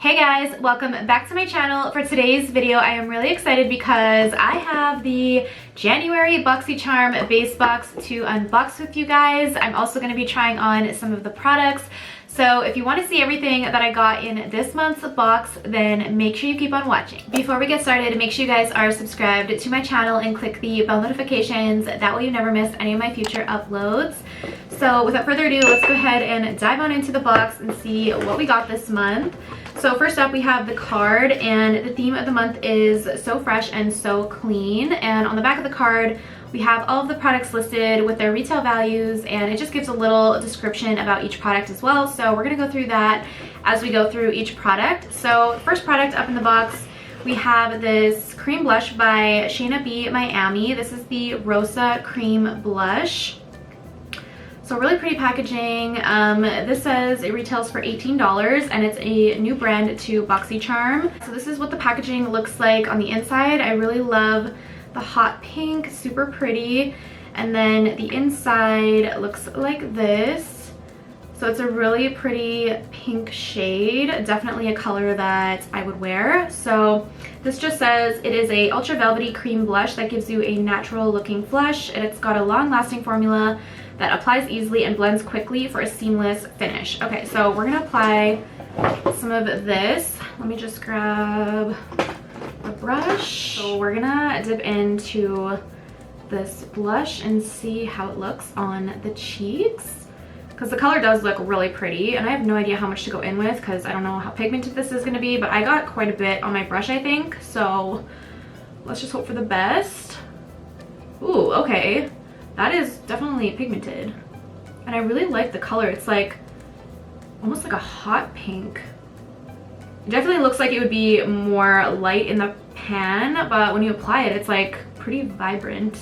Hey guys, welcome back to my channel. For today's video, I am really excited because I have the January Boxycharm base box to unbox with you guys. I'm also going to be trying on some of the products. So if you want to see everything that I got in this month's box, then make sure you keep on watching. Before we get started, make sure you guys are subscribed to my channel and click the bell notifications. That way you never miss any of my future uploads. So without further ado, let's go ahead and dive on into the box and see what we got this month. So first up, we have the card, and the theme of the month is so fresh and so clean. And on the back of the card, we have all of the products listed with their retail values, and it just gives a little description about each product as well. So we're gonna go through that as we go through each product. So first product up in the box, we have this cream blush by Shayna B Miami. This is the Rosa Cream Blush. So really pretty packaging. This says it retails for $18 and it's a new brand to Boxycharm. So this is what the packaging looks like on the inside. I really love the hot pink, super pretty. And then the inside looks like this. So it's a really pretty pink shade, definitely a color that I would wear. So this just says it is a ultra velvety cream blush that gives you a natural looking flush, and it's got a long lasting formula that applies easily and blends quickly for a seamless finish. Okay, so we're gonna apply some of this. Let me just grab a brush. So we're gonna dip into this blush and see how it looks on the cheeks, because the color does look really pretty, and I have no idea how much to go in with because I don't know how pigmented this is gonna be, but I got quite a bit on my brush, I think. So let's just hope for the best. Ooh, okay. That is definitely pigmented, and I really like the color. It's like almost like a hot pink. It definitely looks like it would be more light in the pan, but when you apply it, it's like pretty vibrant.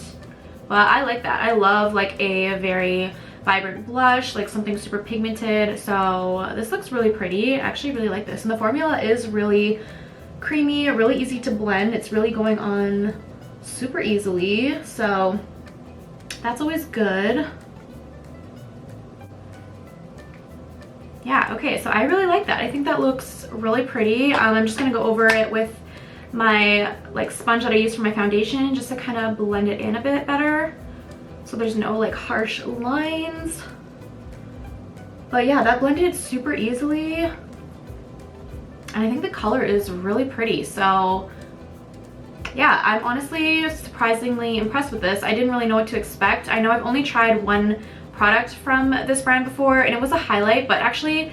But I like that. I love like a very vibrant blush, like something super pigmented. So this looks really pretty. I actually really like this, and the formula is really creamy, really easy to blend. It's really going on super easily, so that's always good. Yeah, okay, so I really like that. I think that looks really pretty. I'm just gonna go over it with my like sponge that I use for my foundation just to kind of blend it in a bit better, so there's no like harsh lines. But yeah, that blended super easily, and I think the color is really pretty. So yeah, I'm honestly surprisingly impressed with this. I didn't really know what to expect. I know I've only tried one product from this brand before, and it was a highlight, but actually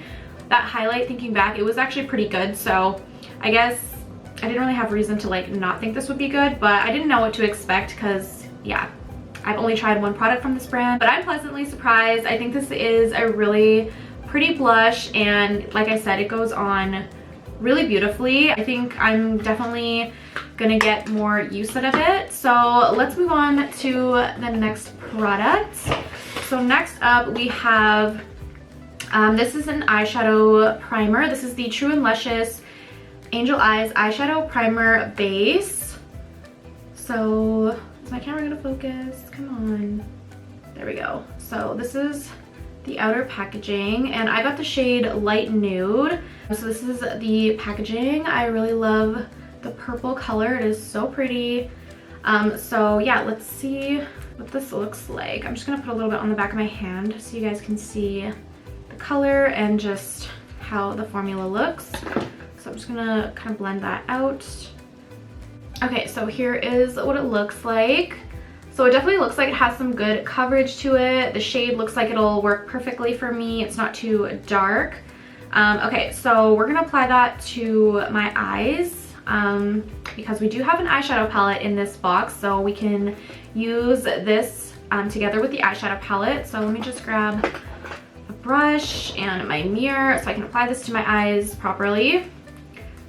that highlight, thinking back, it was actually pretty good. So I guess I didn't really have reason to like not think this would be good, but I didn't know what to expect because yeah, I've only tried one product from this brand. But I'm pleasantly surprised. I think this is a really pretty blush, and like I said, it goes on really beautifully. I think I'm definitely gonna get more use out of it. So let's move on to the next product. So next up we have this is an eyeshadow primer. This is the True and Luscious Angel Eyes eyeshadow primer base. So is my camera gonna focus? Come on, there we go. So this is the outer packaging, and I got the shade Light Nude. So this is the packaging. I really love the purple color. It is so pretty. So yeah, let's see what this looks like. I'm just gonna put a little bit on the back of my hand so you guys can see the color and just how the formula looks. So I'm just gonna kind of blend that out. Okay, so here is what it looks like. So it definitely looks like it has some good coverage to it. The shade looks like it'll work perfectly for me. It's not too dark. Okay, so we're gonna apply that to my eyes because we do have an eyeshadow palette in this box, so we can use this together with the eyeshadow palette. So let me just grab a brush and my mirror so I can apply this to my eyes properly.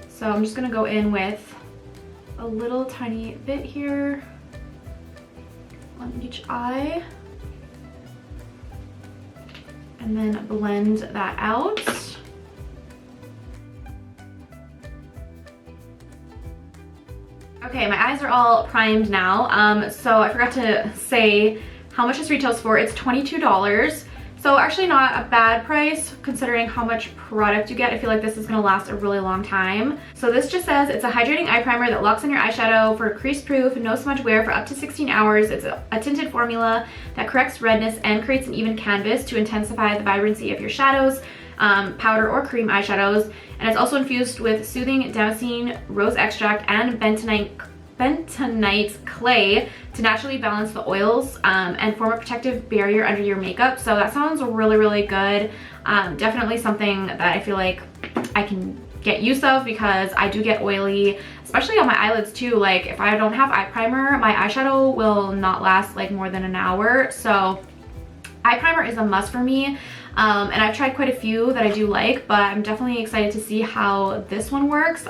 So I'm just gonna go in with a little tiny bit here on each eye, and then blend that out. Okay, my eyes are all primed now. So I forgot to say how much this retails for. It's $22. So actually not a bad price considering how much product you get. I feel like this is gonna last a really long time. So this just says it's a hydrating eye primer that locks in your eyeshadow for crease proof, no smudge wear for up to 16 hours. It's a tinted formula that corrects redness and creates an even canvas to intensify the vibrancy of your shadows, powder or cream eyeshadows. And it's also infused with soothing damascene, rose extract, and bentonite clay to naturally balance the oils and form a protective barrier under your makeup. So that sounds really, really good. Definitely something that I feel like I can get use of because I do get oily, especially on my eyelids too. Like if I don't have eye primer, my eyeshadow will not last like more than an hour. So eye primer is a must for me. And I've tried quite a few that I do like, but I'm definitely excited to see how this one works.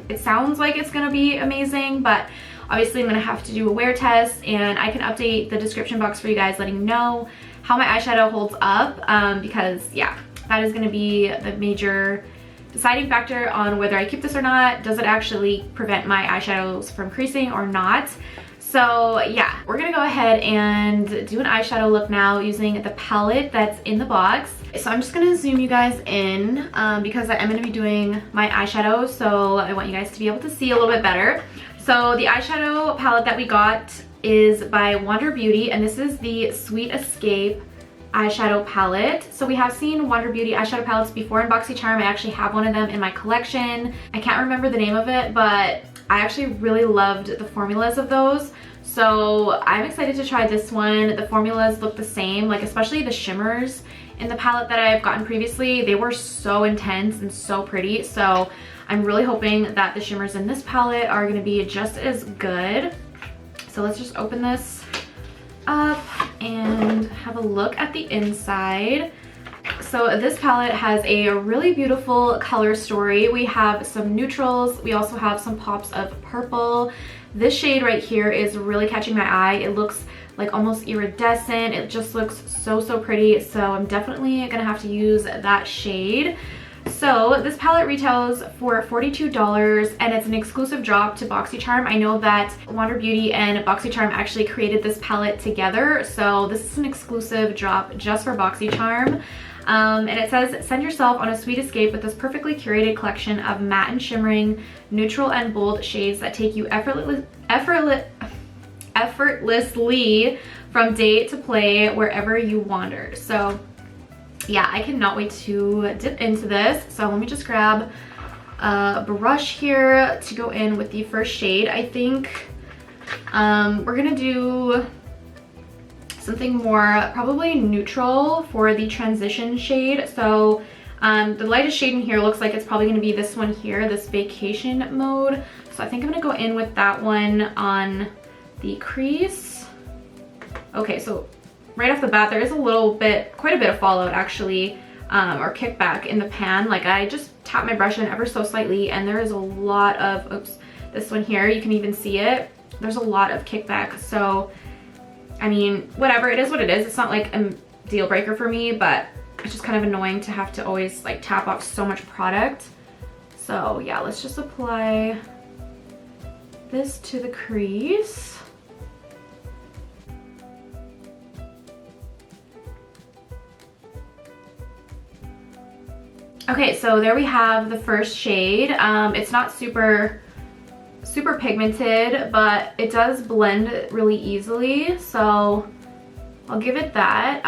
It sounds like it's gonna be amazing, but obviously I'm gonna have to do a wear test, and I can update the description box for you guys letting you know how my eyeshadow holds up, because yeah, that is gonna be the major deciding factor on whether I keep this or not. Does it actually prevent my eyeshadows from creasing or not? So yeah, we're gonna go ahead and do an eyeshadow look now using the palette that's in the box. So I'm just gonna zoom you guys in because I am gonna be doing my eyeshadow, so I want you guys to be able to see a little bit better. So the eyeshadow palette that we got is by Wander Beauty, and this is the Sweet Escape eyeshadow palette. So we have seen Wander Beauty eyeshadow palettes before in Boxycharm. I actually have one of them in my collection. I can't remember the name of it, but I actually really loved the formulas of those. So I'm excited to try this one. The formulas look the same, like especially the shimmers in the palette that I've gotten previously. They were so intense and so pretty. So I'm really hoping that the shimmers in this palette are gonna be just as good. So let's just open this up and have a look at the inside. So this palette has a really beautiful color story. We have some neutrals. We also have some pops of purple. This shade right here is really catching my eye. It looks like almost iridescent. It just looks so, so pretty. So I'm definitely gonna have to use that shade. So this palette retails for $42, and it's an exclusive drop to Boxycharm. I know that Wander Beauty and Boxycharm actually created this palette together. So this is an exclusive drop just for Boxycharm. And it says, send yourself on a sweet escape with this perfectly curated collection of matte and shimmering, neutral and bold shades that take you effortlessly from day to play wherever you wander. So yeah, I cannot wait to dip into this. So let me just grab a brush here to go in with the first shade. I think we're gonna do something more probably neutral for the transition shade. So the lightest shade in here looks like it's probably going to be this one here, this vacation mode. So I think I'm going to go in with that one on the crease. Okay, so right off the bat there is a little bit, quite a bit of fallout actually, or kickback in the pan. Like I just tapped my brush in ever so slightly, and there is a lot of, oops, this one here, you can even see it. There's a lot of kickback. So I mean, whatever, it is what it is. It's not like a deal breaker for me, but it's just kind of annoying to have to always like tap off so much product. So yeah, let's just apply this to the crease. Okay, so there we have the first shade. It's not super pigmented, but it does blend really easily, so I'll give it that.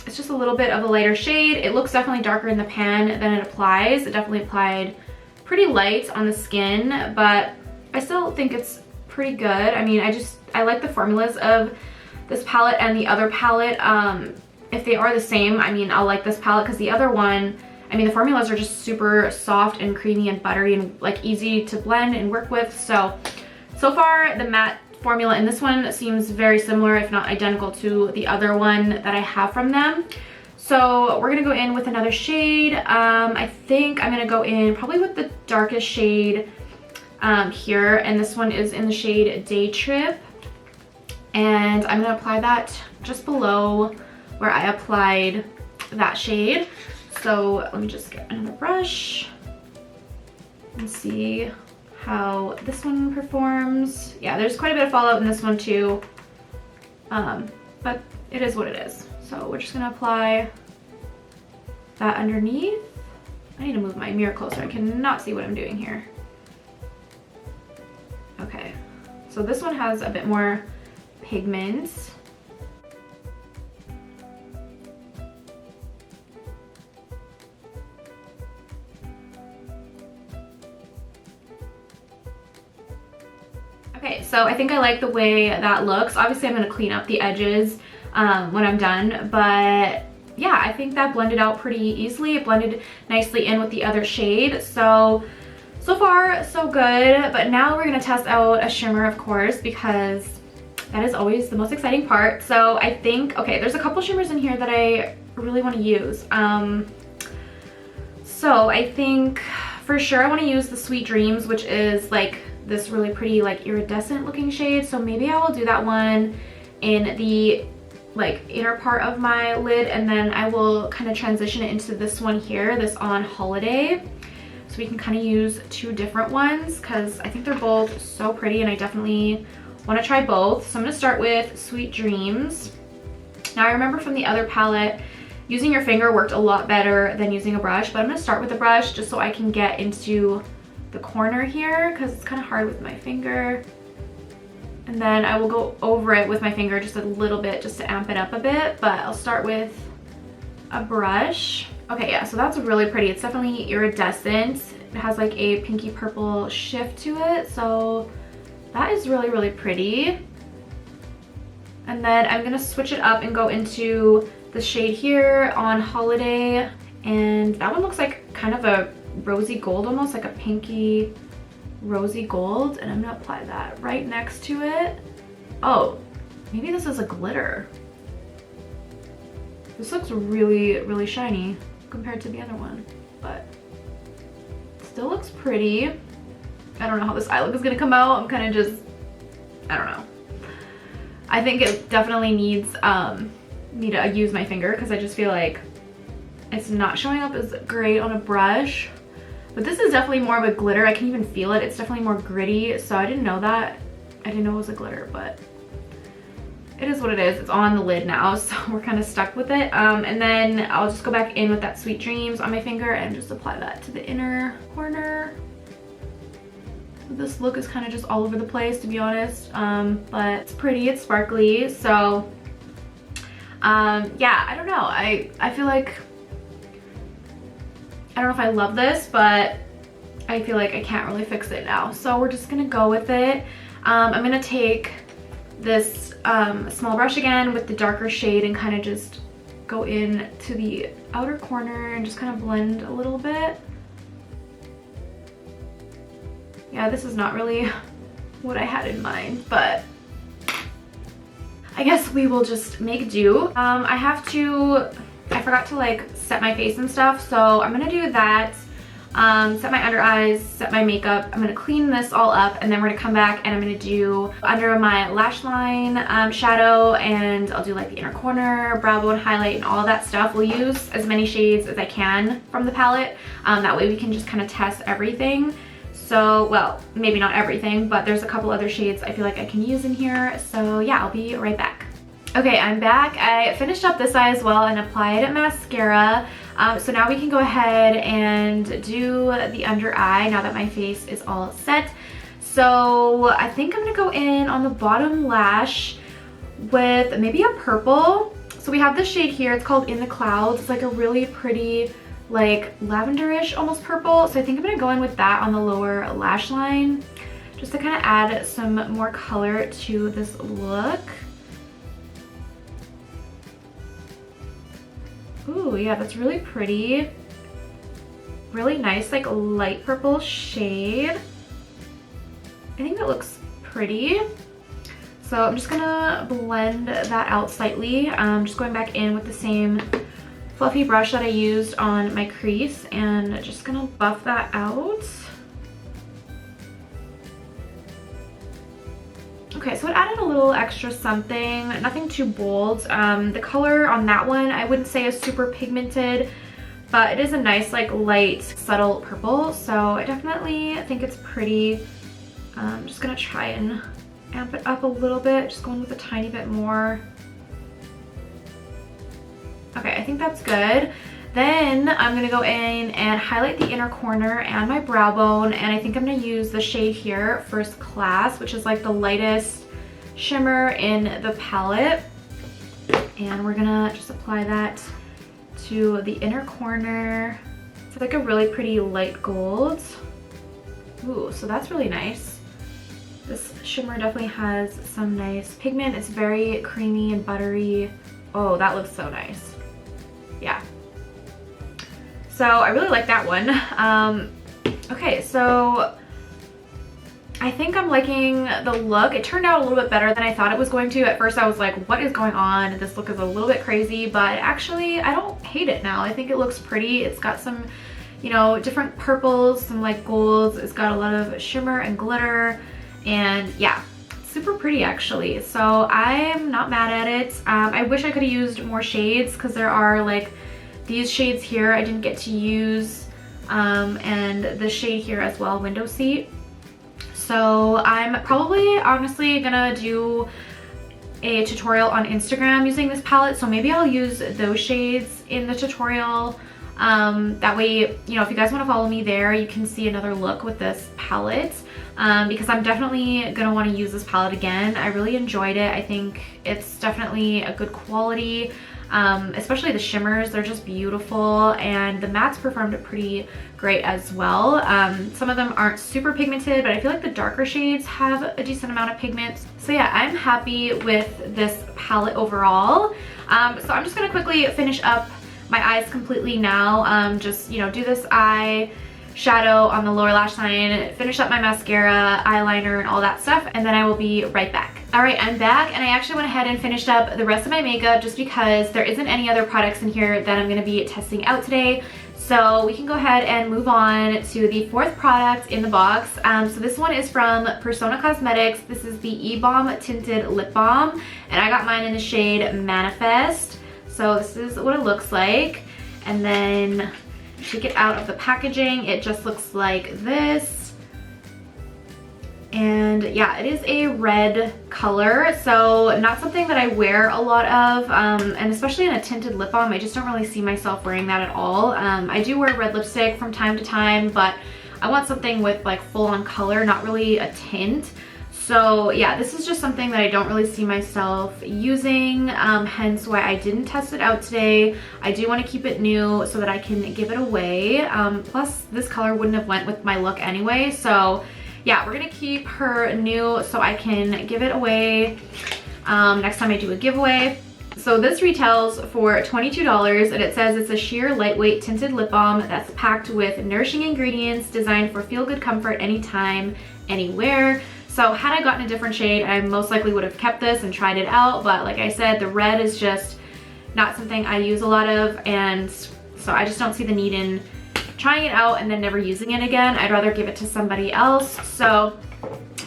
It's just a little bit of a lighter shade. It looks definitely darker in the pan than it applies. It definitely applied pretty light on the skin, but I still think it's pretty good. I mean, I like the formulas of this palette and the other palette. If they are the same, I mean, I'll like this palette, because the other one, I mean, the formulas are just super soft and creamy and buttery and like easy to blend and work with. So far the matte formula in this one seems very similar, if not identical, to the other one that I have from them. So we're gonna go in with another shade. I think I'm gonna go in probably with the darkest shade here, and this one is in the shade Day Trip. And I'm gonna apply that just below where I applied that shade. So let me just get another brush and see how this one performs. Yeah, there's quite a bit of fallout in this one too, but it is what it is. So we're just gonna apply that underneath. I need to move my mirror closer. I cannot see what I'm doing here. Okay, so this one has a bit more pigment. Okay, so I think I like the way that looks. Obviously, I'm gonna clean up the edges when I'm done, but yeah, I think that blended out pretty easily. It blended nicely in with the other shade. So far, so good. But now we're gonna test out a shimmer, of course, because that is always the most exciting part. So I think, okay, there's a couple shimmers in here that I really wanna use. So I think for sure I wanna use the Sweet Dreams, which is like this really pretty like iridescent looking shade. So maybe I will do that one in the like inner part of my lid, and then I will kind of transition it into this one here, this On Holiday. So we can kind of use two different ones because I think they're both so pretty and I definitely want to try both. So I'm going to start with Sweet Dreams. Now I remember from the other palette, using your finger worked a lot better than using a brush, but I'm going to start with the brush just so I can get into the corner here because it's kind of hard with my finger. And then I will go over it with my finger just a little bit just to amp it up a bit, but I'll start with a brush. Okay, yeah, so that's really pretty. It's definitely iridescent. It has like a pinky purple shift to it, so that is really, really pretty. And then I'm gonna switch it up and go into the shade here, On Holiday, and that one looks like kind of a rosy gold, almost like a pinky rosy gold, and I'm gonna apply that right next to it. Oh, maybe this is a glitter. This looks really, really shiny compared to the other one, but still looks pretty. I don't know how this eye look is gonna come out. I'm kind of just, I don't know. I think it definitely needs me to use my finger because I just feel like it's not showing up as great on a brush. But this is definitely more of a glitter. I can even feel it. It's definitely more gritty. So I didn't know that. I didn't know it was a glitter, but it is what it is. It's on the lid now, so we're kind of stuck with it. And then I'll just go back in with that Sweet Dreams on my finger and just apply that to the inner corner. So this look is kind of just all over the place, to be honest. But it's pretty, it's sparkly. So yeah, I don't know. I feel like, I don't know if I love this, but I feel like I can't really fix it now. So we're just gonna go with it. I'm gonna take this small brush again with the darker shade and kind of just go in to the outer corner and just kind of blend a little bit. Yeah, this is not really what I had in mind, but I guess we will just make do. I forgot to like set my face and stuff, so I'm gonna do that. Set my under eyes, set my makeup. I'm gonna clean this all up, and then we're gonna come back and I'm gonna do under my lash line shadow, and I'll do like the inner corner, brow bone highlight, and all of that stuff. We'll use as many shades as I can from the palette. That way we can just kind of test everything. So, well, maybe not everything, but there's a couple other shades I feel like I can use in here. So yeah, I'll be right back. Okay, I'm back. I finished up this eye as well and applied mascara. So now we can go ahead and do the under eye now that my face is all set. So I think I'm gonna go in on the bottom lash with maybe a purple. So we have this shade here, it's called In the Clouds. It's like a really pretty, like lavenderish almost purple. So I think I'm gonna go in with that on the lower lash line just to kind of add some more color to this look. Ooh, yeah, that's really pretty. Really nice, like light purple shade. I think that looks pretty. So I'm just gonna blend that out slightly. Just going back in with the same fluffy brush that I used on my crease and just gonna buff that out. Okay, so it added a little extra something, nothing too bold. The color on that one I wouldn't say is super pigmented, but it is a nice like light subtle purple, so I definitely think it's pretty. I'm just gonna try and amp it up a little bit, just going with a tiny bit more. Okay, I think that's good. Then I'm gonna go in and highlight the inner corner and my brow bone, and I think I'm gonna use the shade here, First Class, which is like the lightest shimmer in the palette. And we're gonna just apply that to the inner corner. It's like a really pretty light gold. Ooh, so that's really nice. This shimmer definitely has some nice pigment. It's very creamy and buttery. Oh, that looks so nice. Yeah. So I really like that one. Okay, so I think I'm liking the look. It turned out a little bit better than I thought it was going to. At first I was like, what is going on? This look is a little bit crazy, but actually I don't hate it now. I think it looks pretty. It's got some, you know, different purples, some like golds. It's got a lot of shimmer and glitter, and yeah, super pretty actually. So I'm not mad at it. I wish I could have used more shades because there are like these shades here I didn't get to use, and the shade here as well, Window Seat. So I'm probably honestly gonna do a tutorial on Instagram using this palette, so maybe I'll use those shades in the tutorial. That way, you know, if you guys want to follow me there, you can see another look with this palette, because I'm definitely gonna want to use this palette again. I really enjoyed it. I think it's definitely a good quality. Especially the shimmers, they're just beautiful, and the mattes performed pretty great as well. Some of them aren't super pigmented, but I feel like the darker shades have a decent amount of pigment. So yeah, I'm happy with this palette overall. So I'm just gonna quickly finish up my eyes completely now. Just, you know, do this eye shadow on the lower lash line, finish up my mascara, eyeliner, and all that stuff, and then I will be right back. Alright, I'm back, and I actually went ahead and finished up the rest of my makeup just because there isn't any other products in here that I'm going to be testing out today. So we can go ahead and move on to the fourth product in the box. So this one is from Persona Cosmetics. This is the E-Balm Tinted Lip Balm, and I got mine in the shade Manifest. So this is what it looks like, and then take it out of the packaging. It just looks like this. And yeah, it is a red color, so not something that I wear a lot of, and especially in a tinted lip balm, I just don't really see myself wearing that at all. I do wear red lipstick from time to time, but I want something with like full-on color, not really a tint. So yeah, this is just something that I don't really see myself using, hence why I didn't test it out today. I do want to keep it new so that I can give it away. Plus, this color wouldn't have went with my look anyway, so yeah, we're gonna keep her new so I can give it away next time I do a giveaway. So this retails for $22, and it says it's a sheer lightweight tinted lip balm that's packed with nourishing ingredients designed for feel-good comfort anytime, anywhere. So had I gotten a different shade, I most likely would have kept this and tried it out, but like I said, the red is just not something I use a lot of, and so I just don't see the need in trying it out and then never using it again. I'd rather give it to somebody else. So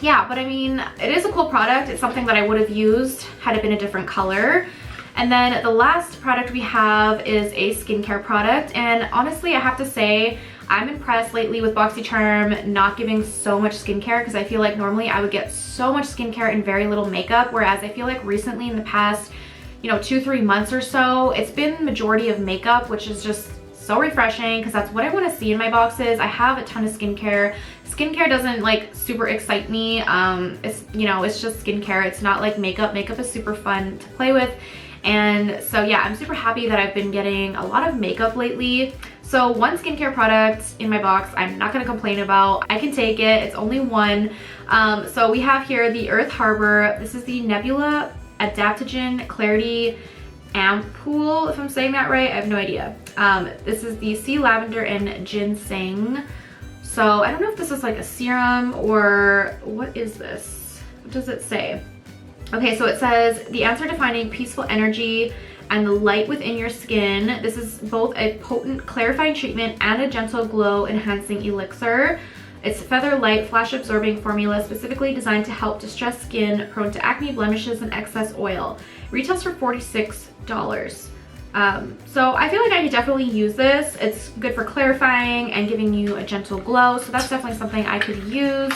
yeah, but I mean, it is a cool product. It's something that I would have used had it been a different color. And then the last product we have is a skincare product, and honestly, I have to say, I'm impressed lately with Boxycharm not giving so much skincare, because I feel like normally I would get so much skincare and very little makeup, whereas I feel like recently in the past, you know, 2-3 months or so, it's been majority of makeup, which is just so refreshing because that's what I want to see in my boxes. I have a ton of skincare. Skincare doesn't like super excite me. It's, you know, it's just skincare. It's not like makeup. Makeup is super fun to play with. And so yeah, I'm super happy that I've been getting a lot of makeup lately. So one skincare product in my box I'm not going to complain about. I can take it. It's only one. So we have here the Earth Harbor. This is the Nebula Adaptogen Clarity Ampoule, if I'm saying that right. I have no idea. This is the Sea Lavender and Ginseng. So I don't know if this is like a serum or what is this? What does it say? Okay, so it says the answer to finding peaceful energy and the light within your skin. This is both a potent clarifying treatment and a gentle glow enhancing elixir. It's feather light, flash absorbing formula specifically designed to help distressed skin prone to acne, blemishes, and excess oil. Retails for $46. So I feel like I could definitely use this. It's good for clarifying and giving you a gentle glow. So that's definitely something I could use.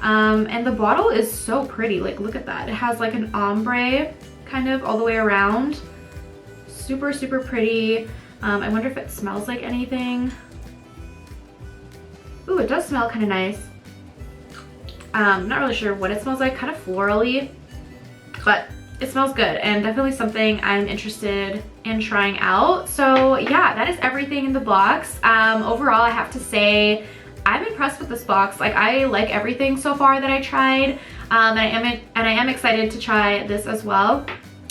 And the bottle is so pretty. Like, look at that. It has like an ombre kind of all the way around. super, super pretty. I wonder if it smells like anything. Ooh, it does smell kind of nice. Not really sure what it smells like, kind of florally, but it smells good and definitely something I'm interested in trying out. So yeah, that is everything in the box. Overall, I have to say I'm impressed with this box. Like, I like everything so far that I tried, and I am excited to try this as well.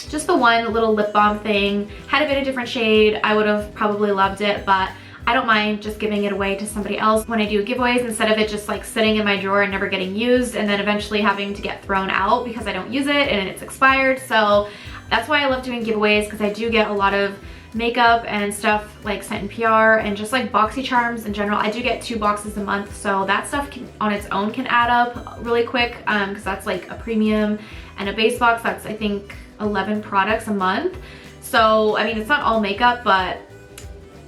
Just the one little lip balm thing had a bit of different shade. I would have probably loved it, but I don't mind just giving it away to somebody else when I do giveaways, instead of it just like sitting in my drawer and never getting used and then eventually having to get thrown out because I don't use it and it's expired. So that's why I love doing giveaways, because I do get a lot of makeup and stuff like sent in PR, and just like Boxycharms in general. I do get 2 boxes a month, so that stuff on its own can add up really quick, because that's like a premium and a base box. That's, I think, 11 products a month. So I mean, it's not all makeup, but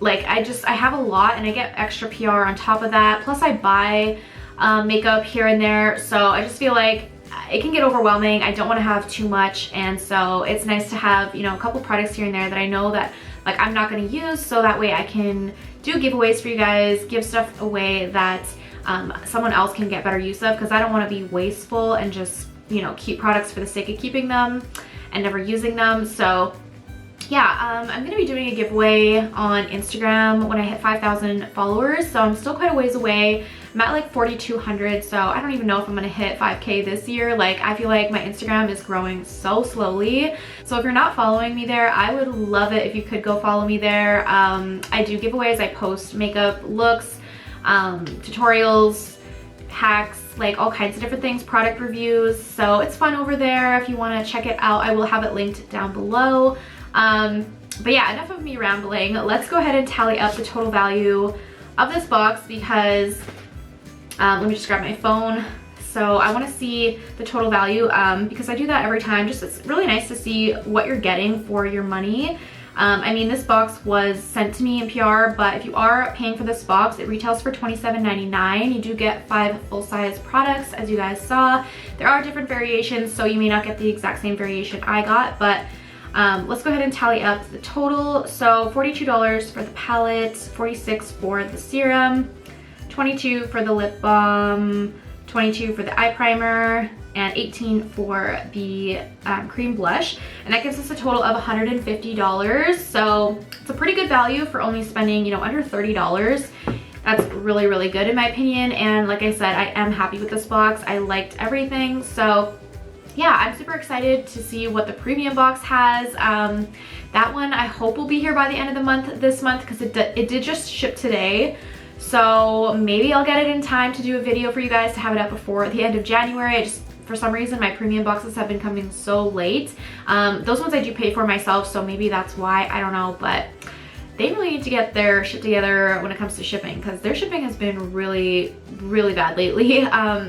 like I have a lot and I get extra PR on top of that. Plus I buy makeup here and there, so I just feel like it can get overwhelming. I don't want to have too much, and so it's nice to have, you know, a couple products here and there that I know that like I'm not going to use, so that way I can do giveaways for you guys, give stuff away that someone else can get better use of, because I don't want to be wasteful and just, you know, keep products for the sake of keeping them and never using them. So yeah, I'm gonna be doing a giveaway on Instagram when I hit 5,000 followers, so I'm still quite a ways away. I'm at like 4,200, so I don't even know if I'm gonna hit 5K this year. Like, I feel like my Instagram is growing so slowly. So if you're not following me there, I would love it if you could go follow me there. I do giveaways, I post makeup looks, tutorials, hacks, like all kinds of different things, product reviews. So it's fun over there if you wanna check it out. I will have it linked down below. But yeah, enough of me rambling. Let's go ahead and tally up the total value of this box, because let me just grab my phone. So I want to see the total value, because I do that every time. Just, it's really nice to see what you're getting for your money. I mean, this box was sent to me in PR, but if you are paying for this box, it retails for $27.99. You do get 5 full-size products, as you guys saw. There are different variations, so you may not get the exact same variation I got, but let's go ahead and tally up the total. So $42 for the palette, $46 for the serum, $22 for the lip balm, $22 for the eye primer, and $18 for the cream blush. And that gives us a total of $150. So it's a pretty good value for only spending, you know, under $30. That's really, really good in my opinion. And like I said, I am happy with this box. I liked everything. So yeah, I'm super excited to see what the premium box has. That one I hope will be here by the end of the month, this month, because it did just ship today. So maybe I'll get it in time to do a video for you guys to have it up before the end of January. For some reason, my premium boxes have been coming so late. Those ones I do pay for myself, so maybe that's why, I don't know, but they really need to get their shit together when it comes to shipping, because their shipping has been really, really bad lately.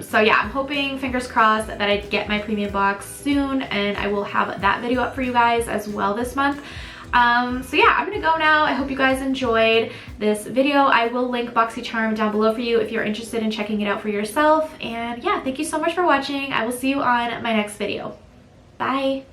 So yeah, I'm hoping, fingers crossed, that I get my premium box soon, and I will have that video up for you guys as well this month. So yeah, I'm gonna go now. I hope you guys enjoyed this video. I will link Boxycharm down below for you if you're interested in checking it out for yourself. And yeah, thank you so much for watching. I will see you on my next video. Bye.